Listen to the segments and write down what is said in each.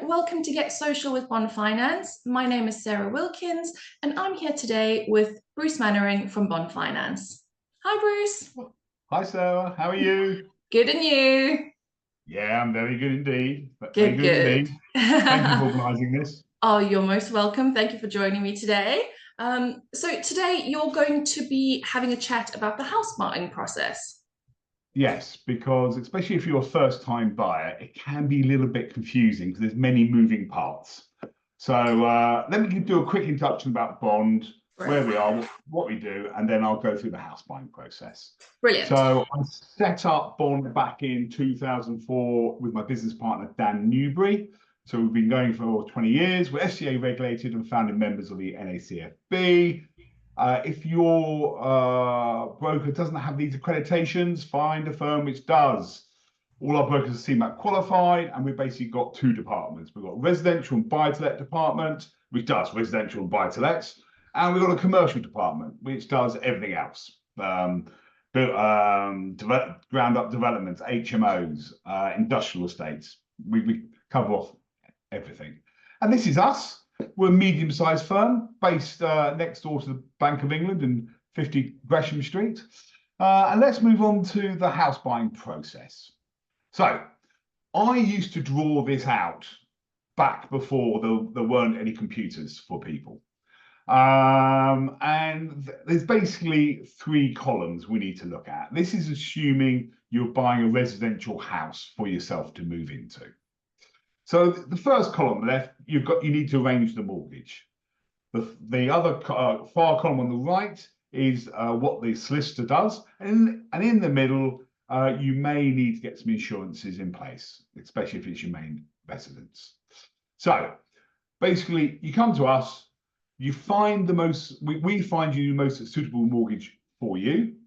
welcome to Get Social with Bond Finance. My name is Sarah Wilkins, and I'm here today with Bruce Mainwaring from Bond Finance. Hi, Bruce. Hi, Sarah. How are you? Good, and you? Yeah, I'm very good indeed. Very Good, good good. indeed. Thank you for organising this. Oh, you're most welcome. Thank you for joining me today. So today you're going to be having a chat about the house buying process. Yes, because especially if you're a first-time buyer, it can be a little bit confusing because there's many moving parts. So let me do a quick introduction about Bond, where we are, what we do, and then I'll go through the house buying process. Brilliant. So I set up Bond back in 2004 with my business partner, Dan Newbury. So we've been going for 20 years. We're FCA regulated and founding members of the NACFB. If your broker doesn't have these accreditations, find a firm which does. All our brokers are CMAP qualified, and we've basically got two departments. We've got residential and buy-to-let department, which does residential and buy-to-lets, and we've got a commercial department, which does everything else. Ground-up developments, HMOs, industrial estates. We cover off everything. And this is us. We're a medium-sized firm based next door to the Bank of England in 50 Gresham Street. And let's move on to the house buying process. So I used to draw this out back before there weren't any computers for people. And there's basically three columns we need to look at. This is assuming you're buying a residential house for yourself to move into. So the first column left, you need to arrange the mortgage. The other far column on the right is what the solicitor does, and in the middle, you may need to get some insurances in place, especially if it's your main residence. So basically, you come to us, you find we find you the most suitable mortgage for you,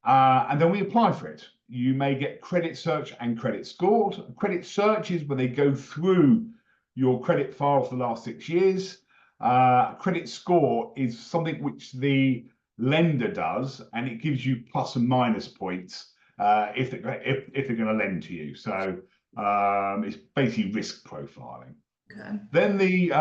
and then we apply for it. You may get credit search and credit scored. Credit search is where they go through your credit file for the last 6 years. Credit score is something which the lender does, and it gives you plus and minus points if they're going to lend to you. So it's basically risk profiling. Okay. Then the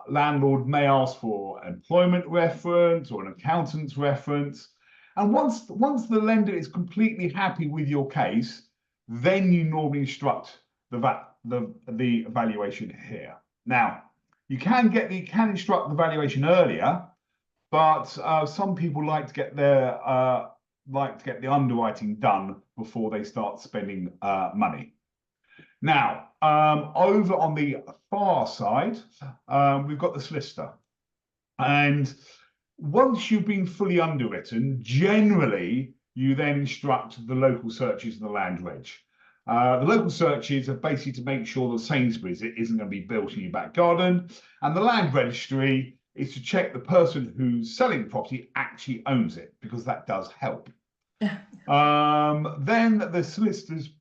landlord may ask for employment reference or an accountant's reference. And once the lender is completely happy with your case, then you normally instruct the valuation here. Now, you can instruct the valuation earlier, but some people like to get the underwriting done before they start spending money. Now, over on the far side, we've got the solicitor, and once you've been fully underwritten, generally, you then instruct the local searches and the land reg. The local searches are basically to make sure that Sainsbury's isn't going to be built in your back garden. And the land registry is to check the person who's selling the property actually owns it, because that does help. Yeah. Then the solicitors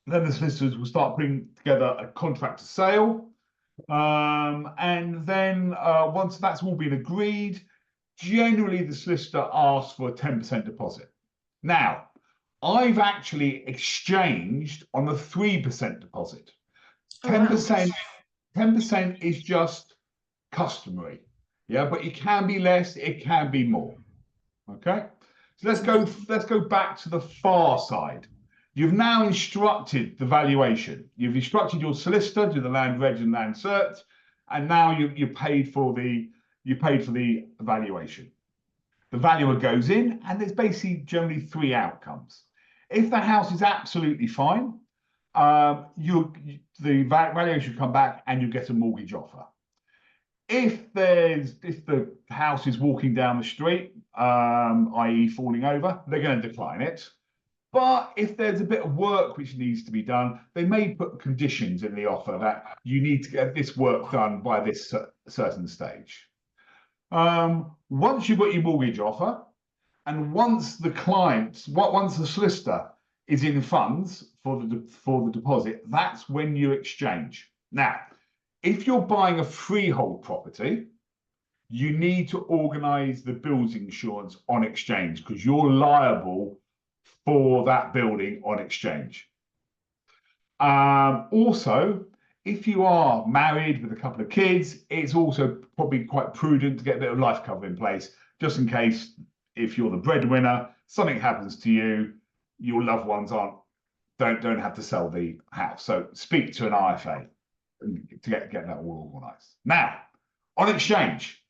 will start putting together a contract to sale. And then once that's all been agreed, generally, the solicitor asks for a 10% deposit. Now, I've actually exchanged on a 3% deposit. 10% is just customary. Yeah, but it can be less, it can be more. Okay, so let's go back to the far side. You've now instructed the valuation. You've instructed your solicitor to the land reg and land search, and now you paid for the valuation. The valuer goes in, and there's basically generally three outcomes. If the house is absolutely fine, the valuation will come back and you get a mortgage offer. If the house is walking down the street, i.e. falling over, they're going to decline it. But if there's a bit of work which needs to be done, they may put conditions in the offer that you need to get this work done by this certain stage. Once you've got your mortgage offer, and once the solicitor is in funds for the deposit, that's when you exchange. Now, if you're buying a freehold property, you need to organise the buildings insurance on exchange, because you're liable for that building on exchange. Also, if you are married with a couple of kids, it's also probably quite prudent to get a bit of life cover in place, just in case if you're the breadwinner, something happens to you, your loved ones don't have to sell the house. So speak to an IFA to get that all organised. Now, on exchange,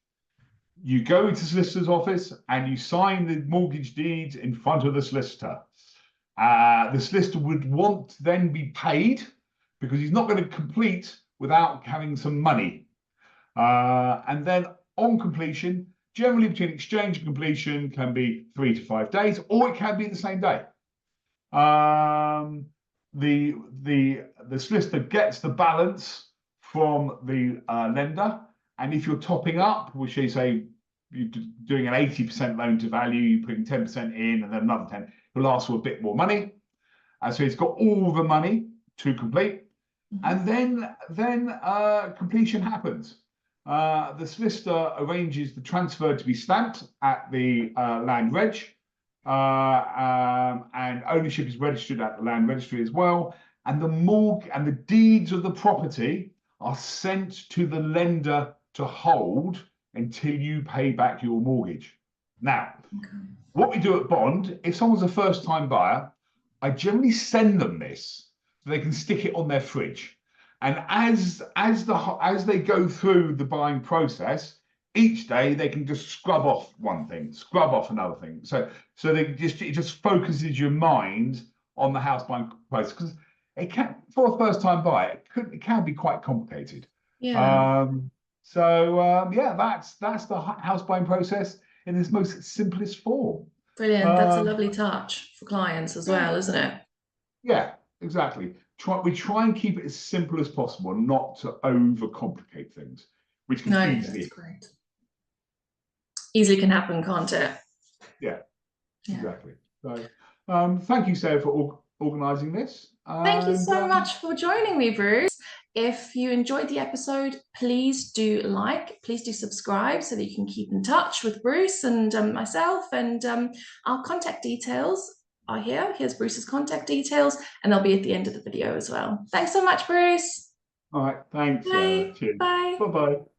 you go into solicitor's office and you sign the mortgage deeds in front of the solicitor. The solicitor would want to then be paid because he's not going to complete without having some money. And then on completion, generally between exchange and completion can be 3 to 5 days, or it can be the same day. The solicitor gets the balance from the lender, and if you're topping up, which is you're doing an 80% loan to value, you're putting 10% in and then another 10, he'll ask for a bit more money. So he's got all the money to complete. And then completion happens. The solicitor arranges the transfer to be stamped at the land reg, and ownership is registered at the land registry as well. And the deeds of the property are sent to the lender to hold until you pay back your mortgage. Now, what we do at Bond, if someone's a first-time buyer, I generally send them this so they can stick it on their fridge. And as they go through the buying process, each day they can just scrub off one thing, scrub off another thing. So it just focuses your mind on the house buying process, because it can, for a first-time buyer, it can be quite complicated. Yeah. Yeah, that's the house buying process in its most simplest form. Brilliant. That's a lovely touch for clients as well, isn't it? Yeah, exactly. We try and keep it as simple as possible, not to overcomplicate things, which can easily. That's great. Easily can happen, can't it? Yeah, exactly. So, thank you, Sarah, for organising this. Thank you so much for joining me, Bruce. If you enjoyed the episode, please do subscribe so that you can keep in touch with Bruce and myself, and our contact details are here. Here's Bruce's contact details, and they'll be at the end of the video as well. Thanks so much, Bruce. All right, thanks. Bye. Cheers. Bye. Bye-bye.